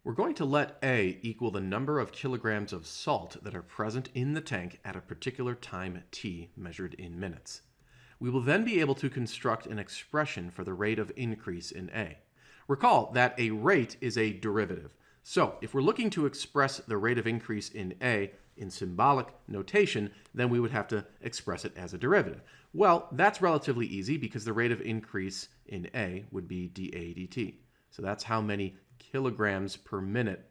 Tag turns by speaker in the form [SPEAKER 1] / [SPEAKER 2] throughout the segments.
[SPEAKER 1] We're going to let A equal the number of kilograms of salt that are present in the tank at a particular time t measured in minutes. We will then be able to construct an expression for the rate of increase in A. Recall that a rate is a derivative. So if we're looking to express the rate of increase in A in symbolic notation, then we would have to express it as a derivative. Well, that's relatively easy because the rate of increase in A would be dA dt. So that's how many kilograms per minute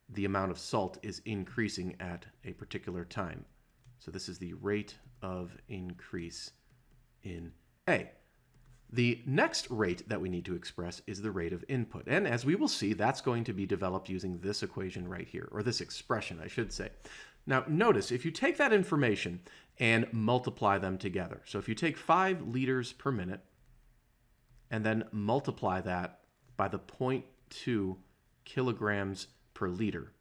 [SPEAKER 1] the amount of salt is increasing at a particular time. So this is the rate of increase in A. The next rate that we need to express is the rate of input. And as we will see, that's going to be developed using this equation right here, or this expression, I should say. Now, notice, if you take that information and multiply them together, so if you take 5 liters per minute and then multiply that by the 0.2 kilograms per liter,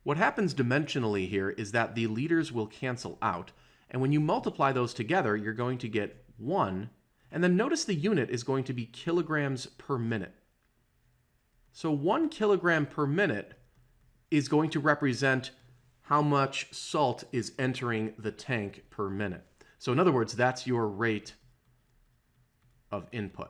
[SPEAKER 1] what happens dimensionally here is that the liters will cancel out, and when you multiply those together, you're going to get 1. And then notice the unit is going to be kilograms per minute. So 1 kilogram per minute is going to represent how much salt is entering the tank per minute. So in other words, that's your rate of input.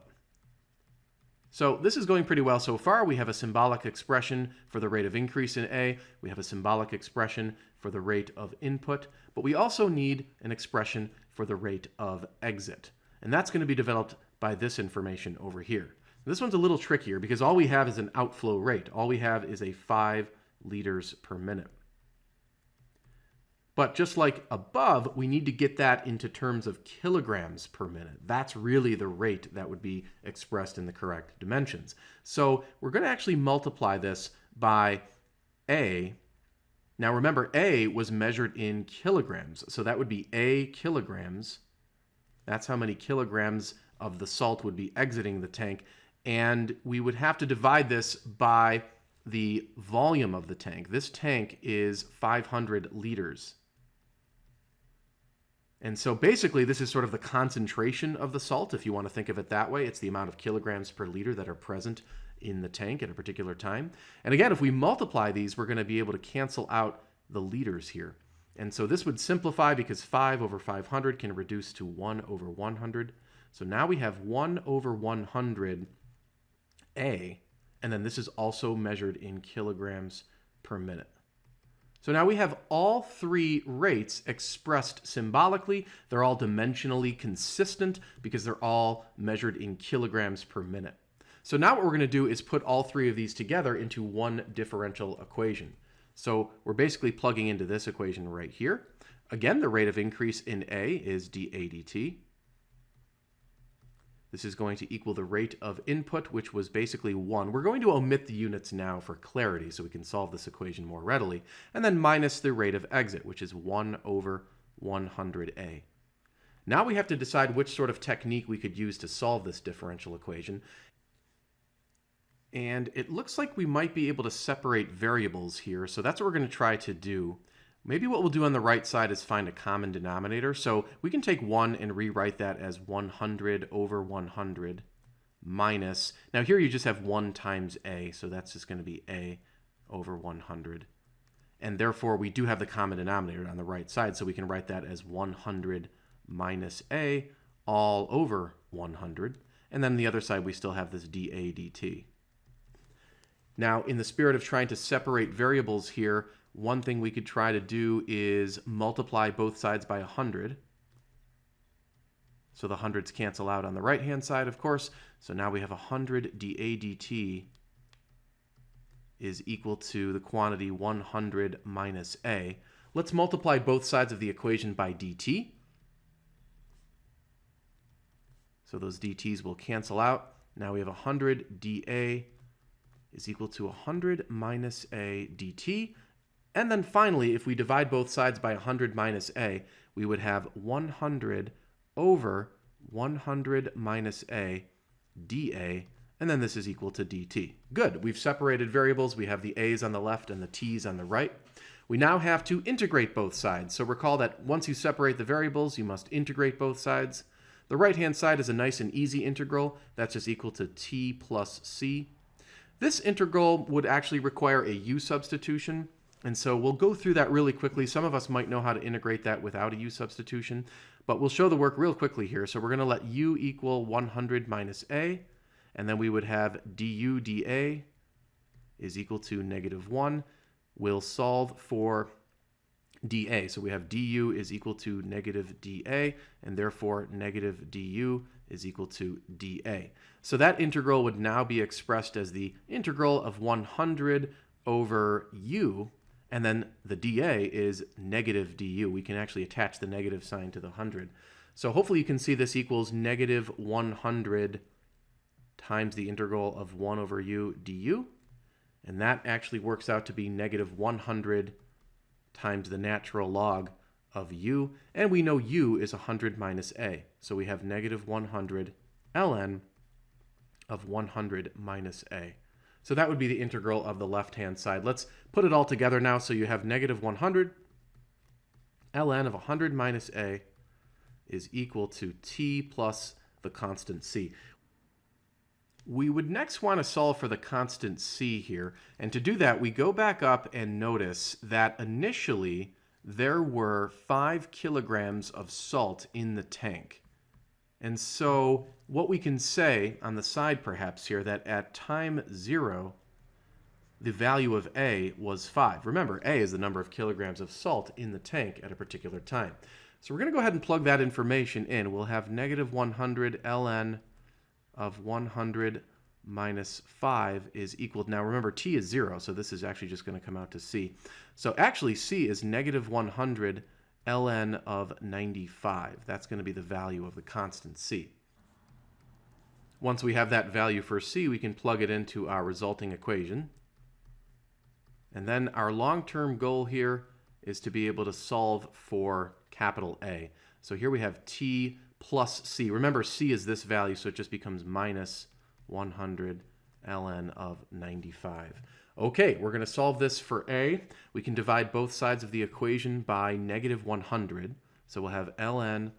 [SPEAKER 1] So this is going pretty well so far. We have a symbolic expression for the rate of increase in A. We have a symbolic expression for the rate of input. But we also need an expression for the rate of exit. And that's going to be developed by this information over here. This one's a little trickier because all we have is an outflow rate. All we have is a 5 liters per minute. But just like above, we need to get that into terms of kilograms per minute. That's really the rate that would be expressed in the correct dimensions. So we're going to actually multiply this by A. Now remember, A was measured in kilograms. So that would be A kilograms. That's how many kilograms of the salt would be exiting the tank. And we would have to divide this by the volume of the tank. This tank is 500 liters. And so basically, this is sort of the concentration of the salt, if you want to think of it that way. It's the amount of kilograms per liter that are present in the tank at a particular time. And again, if we multiply these, we're going to be able to cancel out the liters here. And so this would simplify because 5 over 500 can reduce to 1 over 100. So now we have 1 over 100 A, and then this is also measured in kilograms per minute. So now we have all 3 rates expressed symbolically. They're all dimensionally consistent because they're all measured in kilograms per minute. So now what we're going to do is put all 3 of these together into one differential equation. So we're basically plugging into this equation right here. Again, the rate of increase in A is dA dt. This is going to equal the rate of input, which was basically 1. We're going to omit the units now for clarity so we can solve this equation more readily. And then minus the rate of exit, which is 1 over 100A. Now we have to decide which sort of technique we could use to solve this differential equation. And it looks like we might be able to separate variables here, so that's what we're going to try to do. Maybe what we'll do on the right side is find a common denominator. So we can take 1 and rewrite that as 100 over 100 minus, now here you just have 1 times A, so that's just going to be A over 100. And therefore we do have the common denominator on the right side, so we can write that as 100 minus A all over 100. And then on the other side we still have this dA dt. Now, in the spirit of trying to separate variables here, one thing we could try to do is multiply both sides by 100. So the hundreds cancel out on the right-hand side, of course. So now we have 100 dA dt is equal to the quantity 100 minus A. Let's multiply both sides of the equation by dt. So those dt's will cancel out. Now we have 100 dA is equal to 100 minus A dt. And then finally, if we divide both sides by 100 minus A, we would have 100 over 100 minus A dA, and then this is equal to dt. Good, we've separated variables. We have the a's on the left and the t's on the right. We now have to integrate both sides. So recall that once you separate the variables, you must integrate both sides. The right-hand side is a nice and easy integral. That's just equal to t plus c. This integral would actually require a u substitution, and so we'll go through that really quickly. Some of us might know how to integrate that without a u substitution, but we'll show the work real quickly here. So we're going to let u equal 100 minus a, and then we would have du dA is equal to -1. We'll solve for dA. So we have du is equal to -dA, and therefore -du is equal to dA. So that integral would now be expressed as the integral of 100 over u, and then the dA is -du. We can actually attach the negative sign to the 100. So hopefully you can see this equals -100 times the integral of 1 over u du, and that actually works out to be -100 times the natural log of u, and we know u is 100 minus a. So we have -100 ln of 100 minus a. So that would be the integral of the left-hand side. Let's put it all together now. So you have -100 ln of 100 minus a is equal to t plus the constant c. We would next want to solve for the constant c here, and to do that we go back up and notice that initially there were 5 kilograms of salt in the tank. And so what we can say on the side perhaps here, that at time 0 the value of a was 5. Remember, a is the number of kilograms of salt in the tank at a particular time. So we're going to go ahead and plug that information in. We'll have -100 ln of 100 minus 5 is equal to, now remember t is 0, so this is actually just going to come out to c. So actually c is -100 ln of 95. That's going to be the value of the constant c. Once we have that value for c, we can plug it into our resulting equation. And then our long-term goal here is to be able to solve for capital A. So here we have t plus c. Remember, c is this value, so it just becomes -100 ln of 95. Okay, we're going to solve this for a. We can divide both sides of the equation by -100. So we'll have ln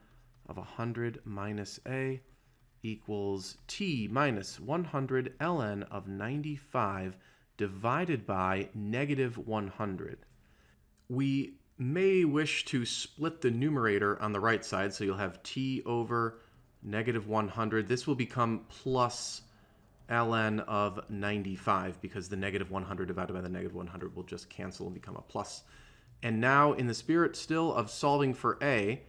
[SPEAKER 1] of 100 minus a equals t minus 100 ln of 95 divided by -100. We may wish to split the numerator on the right side, so you'll have t over -100. This will become plus ln of 95 because the -100 divided by the -100 will just cancel and become a plus. And now, in the spirit still of solving for a,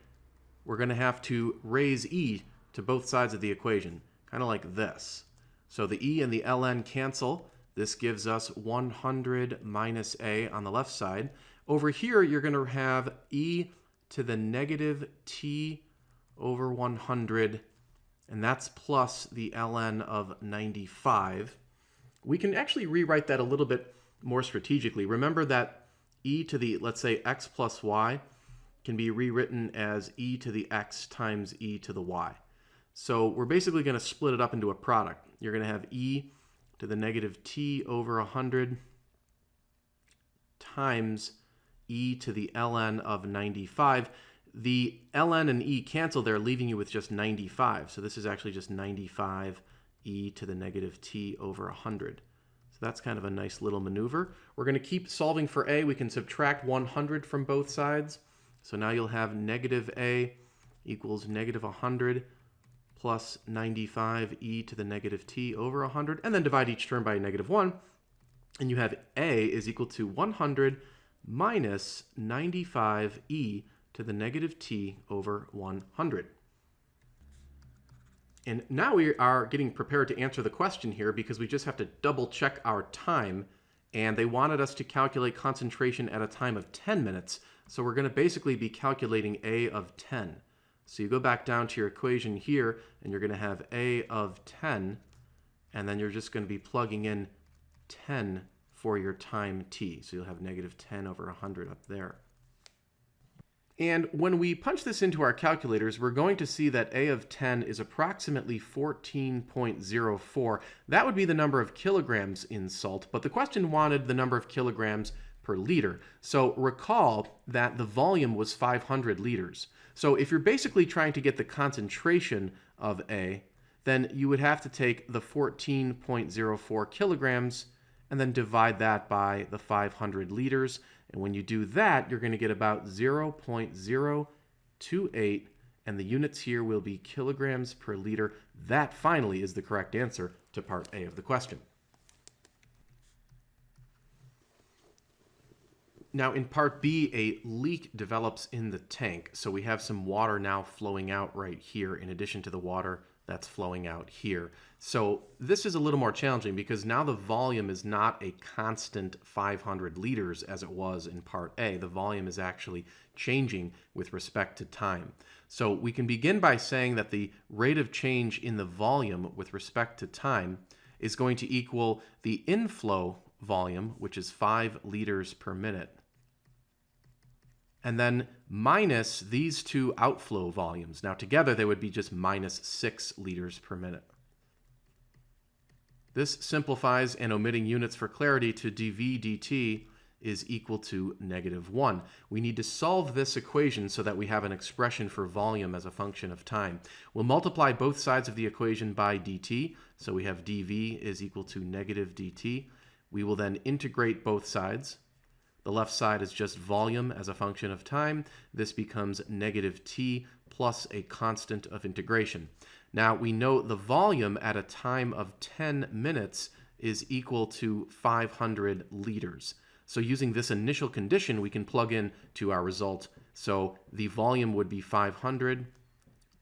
[SPEAKER 1] we're going to have to raise e to both sides of the equation, kind of like this. So the e and the ln cancel. This gives us 100 minus a on the left side. Over here, you're going to have e to the -t over 100, and that's plus the ln of 95. We can actually rewrite that a little bit more strategically. Remember that e to the, let's say, x plus y can be rewritten as e to the x times e to the y. So we're basically going to split it up into a product. You're going to have e to the -t over 100 times e to the ln of 95. The ln and e cancel there, leaving you with just 95. So this is actually just 95 e to the -t over 100. So that's kind of a nice little maneuver. We're going to keep solving for a. We can subtract 100 from both sides. So now you'll have -a equals -100 plus 95 e to the -t over 100, and then divide each term by -1, and you have a is equal to 100 minus 95 e to the -t over 100. And now we are getting prepared to answer the question here because we just have to double check our time, and they wanted us to calculate concentration at a time of 10 minutes, so we're going to basically be calculating a of 10. So you go back down to your equation here, and you're going to have a of 10, and then you're just going to be plugging in 10 for your time t. So you'll have -10 over 100 up there. And when we punch this into our calculators, we're going to see that a of 10 is approximately 14.04. That would be the number of kilograms in salt, but the question wanted the number of kilograms per liter. So recall that the volume was 500 liters. So if you're basically trying to get the concentration of a, then you would have to take the 14.04 kilograms and then divide that by the 500 liters. And when you do that, you're going to get about 0.028, and the units here will be kilograms per liter. That finally is the correct answer to part A of the question. Now in part B, a leak develops in the tank. So we have some water now flowing out right here in addition to the water that's flowing out here. So this is a little more challenging because now the volume is not a constant 500 liters as it was in part A. The volume is actually changing with respect to time. So we can begin by saying that the rate of change in the volume with respect to time is going to equal the inflow volume, which is 5 liters per minute, and then minus these two outflow volumes. Now together they would be just minus 6 liters per minute. This simplifies, and omitting units for clarity, to dV dt is equal to -1. We need to solve this equation so that we have an expression for volume as a function of time. We'll multiply both sides of the equation by dt, so we have dV is equal to -dt. We will then integrate both sides. The left side is just volume as a function of time. This becomes -t plus a constant of integration. Now we know the volume at a time of 10 minutes is equal to 500 liters. So using this initial condition, we can plug in to our result. So the volume would be 500,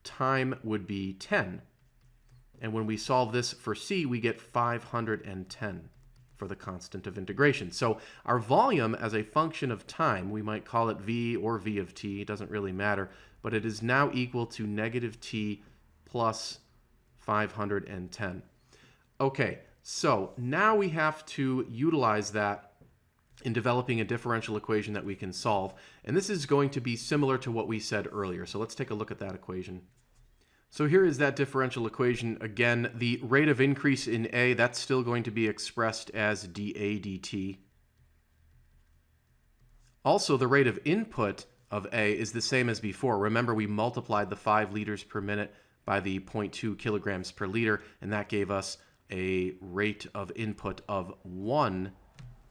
[SPEAKER 1] time would be 10. And when we solve this for C, we get 510 for the constant of integration. So our volume as a function of time, we might call it V or V of t, it doesn't really matter, but it is now equal to -t plus 510. Okay, so now we have to utilize that in developing a differential equation that we can solve. And this is going to be similar to what we said earlier. So let's take a look at that equation. So here is that differential equation. Again, the rate of increase in A, that's still going to be expressed as dA dt. Also, the rate of input of A is the same as before. Remember, we multiplied the 5 liters per minute by the 0.2 kilograms per liter, and that gave us a rate of input of 1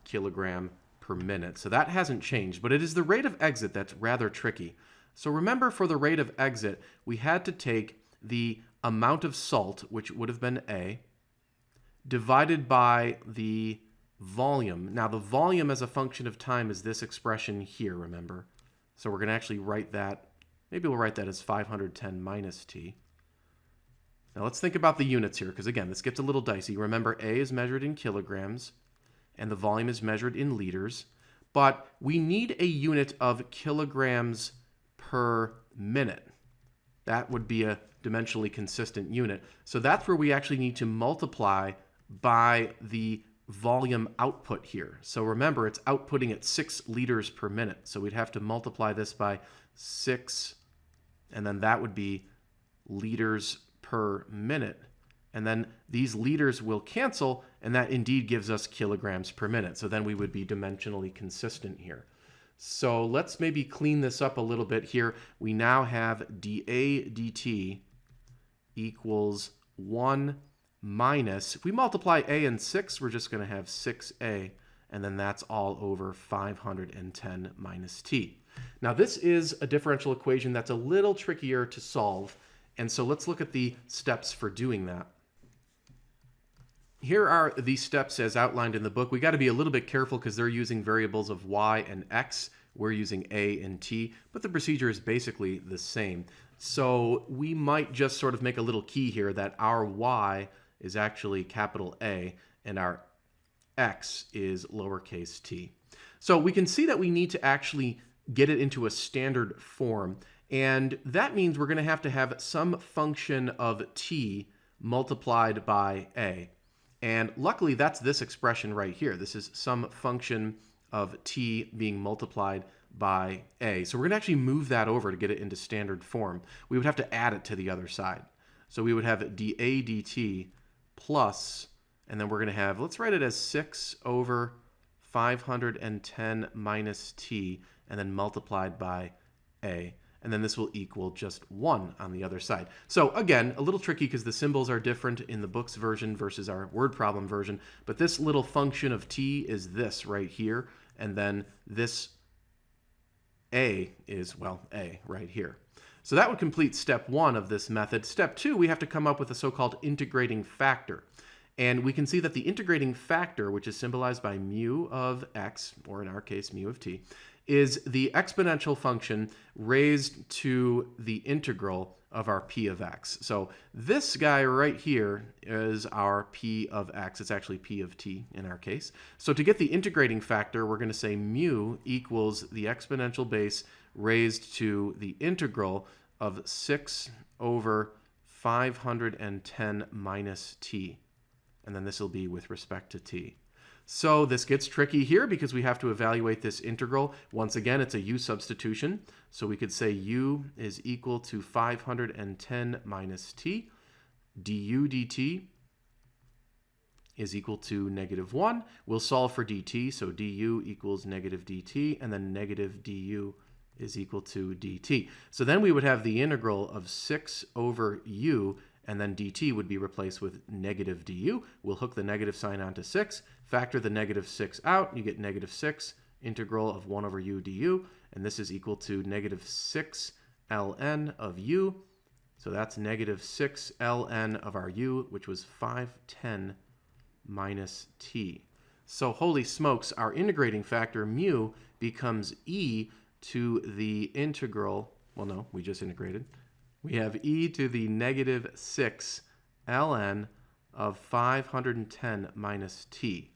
[SPEAKER 1] kilogram per minute. So that hasn't changed, but it is the rate of exit that's rather tricky. So remember, for the rate of exit, we had to take the amount of salt, which would have been A, divided by the volume. Now the volume as a function of time is this expression here, remember. So we're going to actually write that, maybe we'll write that as 510 minus t. Now let's think about the units here, because again, this gets a little dicey. Remember, A is measured in kilograms, and the volume is measured in liters, but we need a unit of kilograms per minute. That would be a dimensionally consistent unit. So that's where we actually need to multiply by the volume output here. So remember, it's outputting at 6 liters per minute. So we'd have to multiply this by 6, and then that would be liters per minute. And then these liters will cancel, and that indeed gives us kilograms per minute. So then we would be dimensionally consistent here. So let's maybe clean this up a little bit here. We now have dA dt equals 1 minus, if we multiply A and 6, we're just going to have 6A, and then that's all over 510 minus t. Now this is a differential equation that's a little trickier to solve, and so let's look at the steps for doing that. Here are the steps as outlined in the book. We got to be a little bit careful because they're using variables of y and x. We're using a and t, but the procedure is basically the same. So we might just sort of make a little key here that our y is actually capital A and our x is lowercase t. So we can see that we need to actually get it into a standard form, and that means we're going to have some function of t multiplied by a. And luckily, that's this expression right here. This is some function of t being multiplied by a. So we're going to actually move that over to get it into standard form. We would have to add it to the other side. So we would have dA dt plus, and then we're going to have, let's write it as 6 over 510 minus t, and then multiplied by a. and then this will equal just 1 on the other side. So again, a little tricky because the symbols are different in the book's version versus our word problem version, but this little function of t is this right here, and then this a is, well, a right here. So that would complete step 1 of this method. Step 2, we have to come up with a so-called integrating factor. And we can see that the integrating factor, which is symbolized by mu of x, or in our case, mu of t, is the exponential function raised to the integral of our p of x. So this guy right here is our p of x. It's actually p of t in our case. So to get the integrating factor, we're going to say mu equals the exponential base raised to the integral of 6 over 510 minus t. And then this will be with respect to t. So this gets tricky here because we have to evaluate this integral. Once again, it's a u substitution. So we could say u is equal to 510 minus t. du dt is equal to -1. We'll solve for dt, so du equals negative dt, and then negative du is equal to dt. So then we would have the integral of 6 over u, and then dt would be replaced with negative du. We'll hook the negative sign onto 6, factor the negative 6 out, you get negative 6 integral of 1 over u du, and this is equal to negative 6 ln of u. So that's negative 6 ln of our u, which was 510 minus t. So holy smokes, our integrating factor mu becomes e to the integral, well no, we just integrated. We have e to the negative 6 ln of 510 minus t.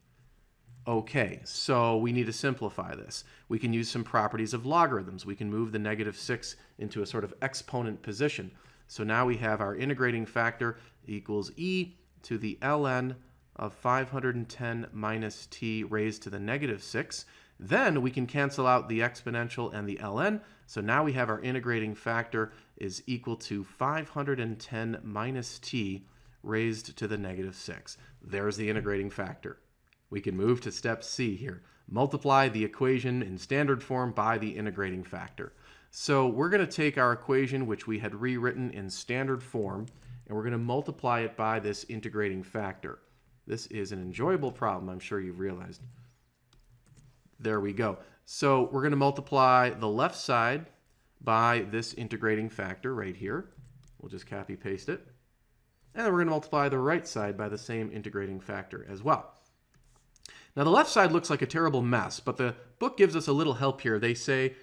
[SPEAKER 1] Okay, so we need to simplify this. We can use some properties of logarithms. We can move the negative 6 into a sort of exponent position. So now we have our integrating factor equals e to the ln of 510 minus t raised to the negative 6. Then we can cancel out the exponential and the ln. So now we have our integrating factor is equal to 510 minus t raised to the negative 6. There's the integrating factor. We can move to step C here. Multiply the equation in standard form by the integrating factor. So we're going to take our equation, which we had rewritten in standard form, and we're going to multiply it by this integrating factor. This is an enjoyable problem, I'm sure you've realized. There we go. So we're going to multiply the left side by this integrating factor right here. We'll just copy paste it. And then we're going to multiply the right side by the same integrating factor as well. Now the left side looks like a terrible mess, but the book gives us a little help here. They say,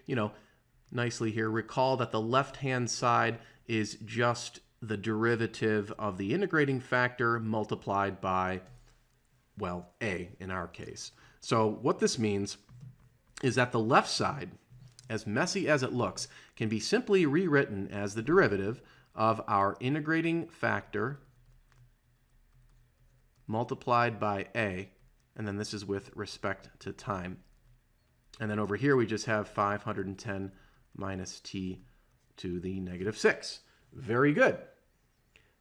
[SPEAKER 1] nicely here, recall that the left-hand side is just the derivative of the integrating factor multiplied by, well, a in our case. So what this means is that the left side, as messy as it looks, can be simply rewritten as the derivative of our integrating factor multiplied by a, and then this is with respect to time. And then over here we just have 510 minus t to the negative 6. Very good.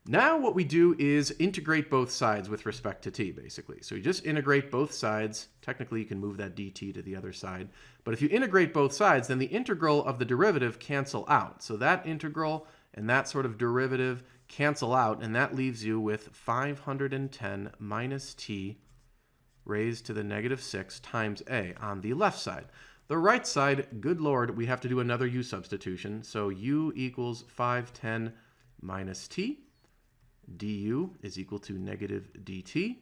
[SPEAKER 1] Now what we do is integrate both sides with respect to t, basically. So you just integrate both sides. Technically, you can move that dt to the other side. But if you integrate both sides, then the integral of the derivative cancel out. So that integral and that sort of derivative cancel out, and that leaves you with 510 minus t raised to the negative 6 times a on the left side. The right side, good Lord, we have to do another u substitution. So u equals 510 minus t. du is equal to negative dt.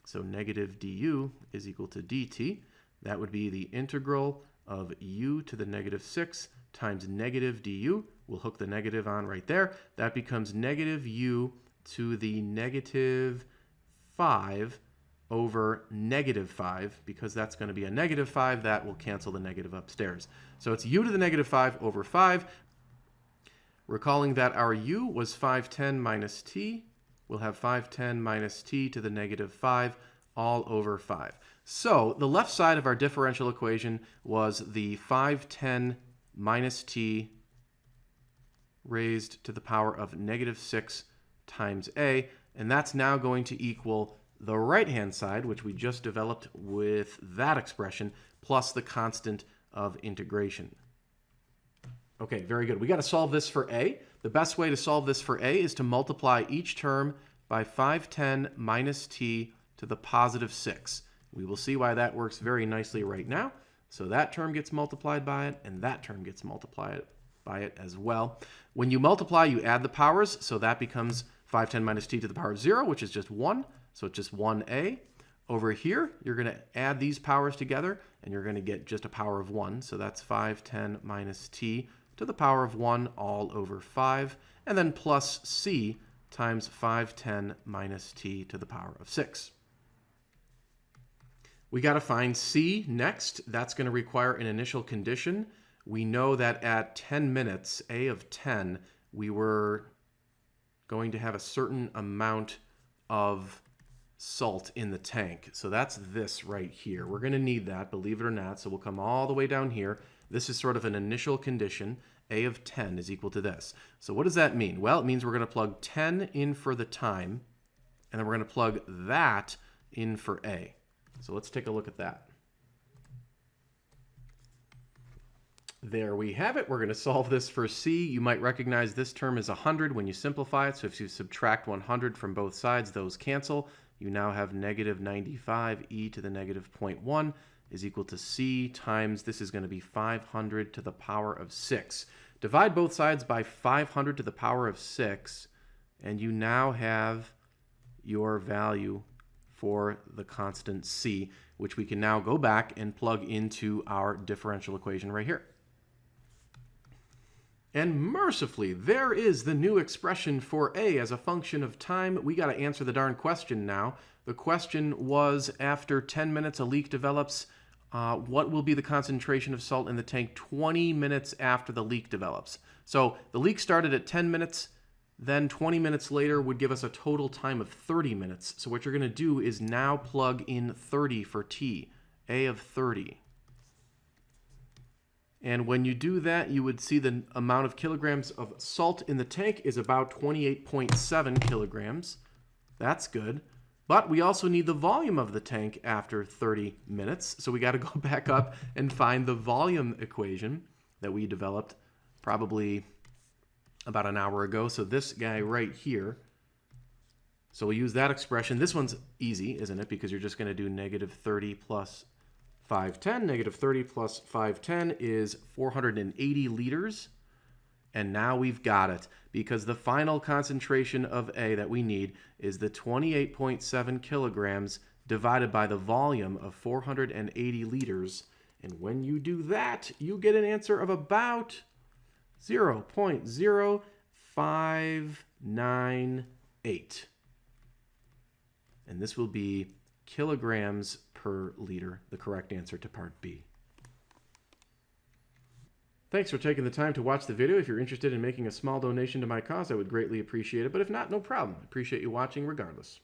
[SPEAKER 1] So negative du is equal to dt. That would be the integral of u to the negative 6 times negative du. We'll hook the negative on right there. That becomes negative u to the negative 5 over negative 5, because that's going to be a negative 5. That will cancel the negative upstairs. So it's u to the negative 5 over 5. Recalling that our u was 510 minus t, we'll have 510 minus t to the negative 5 all over 5. So the left side of our differential equation was the 510 minus t raised to the power of negative 6 times a, and that's now going to equal the right-hand side, which we just developed with that expression, plus the constant of integration. Okay, very good. We got to solve this for A. The best way to solve this for A is to multiply each term by 510 minus t to the positive 6. We will see why that works very nicely right now. So that term gets multiplied by it, and that term gets multiplied by it as well. When you multiply, you add the powers, so that becomes 510 minus t to the power of 0, which is just 1, so it's just 1a. Over here, you're going to add these powers together, and you're going to get just a power of 1, so that's 510 minus t to the power of 1 all over 5, and then plus c times 510 minus t to the power of 6. We got to find c next. That's going to require an initial condition. We know that at 10 minutes, a of 10, we were going to have a certain amount of salt in the tank. So that's this right here. We're going to need that, believe it or not. So we'll come all the way down here. This is sort of an initial condition. A of 10 is equal to this. So what does that mean? Well, it means we're going to plug 10 in for the time, and then we're going to plug that in for A. So let's take a look at that. There we have it. We're going to solve this for C. You might recognize this term as 100 when you simplify it. So if you subtract 100 from both sides, those cancel. You now have negative 95 e to the negative 0.1 is equal to c times, this is going to be 500 to the power of 6. Divide both sides by 500 to the power of 6, and you now have your value for the constant c, which we can now go back and plug into our differential equation right here. And mercifully, there is the new expression for A as a function of time. We got to answer the darn question now. The question was, after 10 minutes a leak develops, what will be the concentration of salt in the tank 20 minutes after the leak develops? So the leak started at 10 minutes, then 20 minutes later would give us a total time of 30 minutes. So what you're going to do is now plug in 30 for T, A of 30. And when you do that, you would see the amount of kilograms of salt in the tank is about 28.7 kilograms. That's good. But we also need the volume of the tank after 30 minutes. So we got to go back up and find the volume equation that we developed probably about an hour ago. So this guy right here. So we'll use that expression. This one's easy, isn't it? Because you're just going to do negative 30 plus 510. Negative 30 plus 510 is 480 liters. And now we've got it, because the final concentration of A that we need is the 28.7 kilograms divided by the volume of 480 liters. And when you do that, you get an answer of about 0.0598. And this will be kilograms per liter, the correct answer to part B. Thanks for taking the time to watch the video. If you're interested in making a small donation to my cause, I would greatly appreciate it. But if not, no problem. I appreciate you watching regardless.